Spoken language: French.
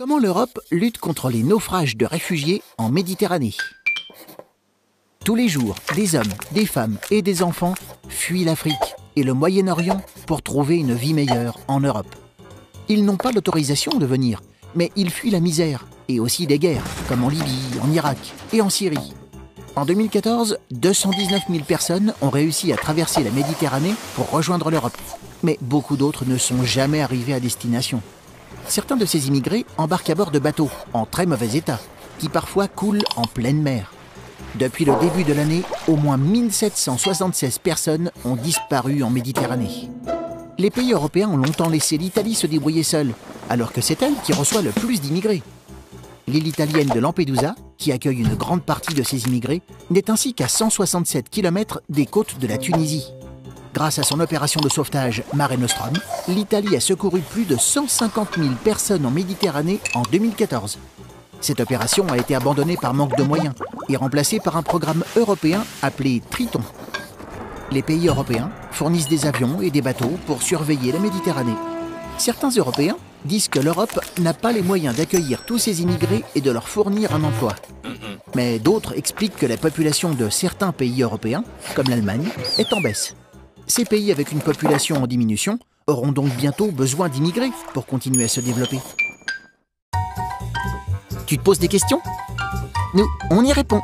Comment l'Europe lutte contre les naufrages de réfugiés en Méditerranée? Tous les jours, des hommes, des femmes et des enfants fuient l'Afrique et le Moyen-Orient pour trouver une vie meilleure en Europe. Ils n'ont pas l'autorisation de venir, mais ils fuient la misère et aussi des guerres, comme en Libye, en Irak et en Syrie. En 2014, 219 000 personnes ont réussi à traverser la Méditerranée pour rejoindre l'Europe. Mais beaucoup d'autres ne sont jamais arrivés à destination. Certains de ces immigrés embarquent à bord de bateaux en très mauvais état, qui parfois coulent en pleine mer. Depuis le début de l'année, au moins 1776 personnes ont disparu en Méditerranée. Les pays européens ont longtemps laissé l'Italie se débrouiller seule, alors que c'est elle qui reçoit le plus d'immigrés. L'île italienne de Lampedusa, qui accueille une grande partie de ces immigrés, n'est ainsi qu'à 167 km des côtes de la Tunisie. Grâce à son opération de sauvetage Mare Nostrum, l'Italie a secouru plus de 150 000 personnes en Méditerranée en 2014. Cette opération a été abandonnée par manque de moyens et remplacée par un programme européen appelé Triton. Les pays européens fournissent des avions et des bateaux pour surveiller la Méditerranée. Certains Européens disent que l'Europe n'a pas les moyens d'accueillir tous ces immigrés et de leur fournir un emploi. Mais d'autres expliquent que la population de certains pays européens, comme l'Allemagne, est en baisse. Ces pays avec une population en diminution auront donc bientôt besoin d'immigrés pour continuer à se développer. Tu te poses des questions? Nous, on y répond.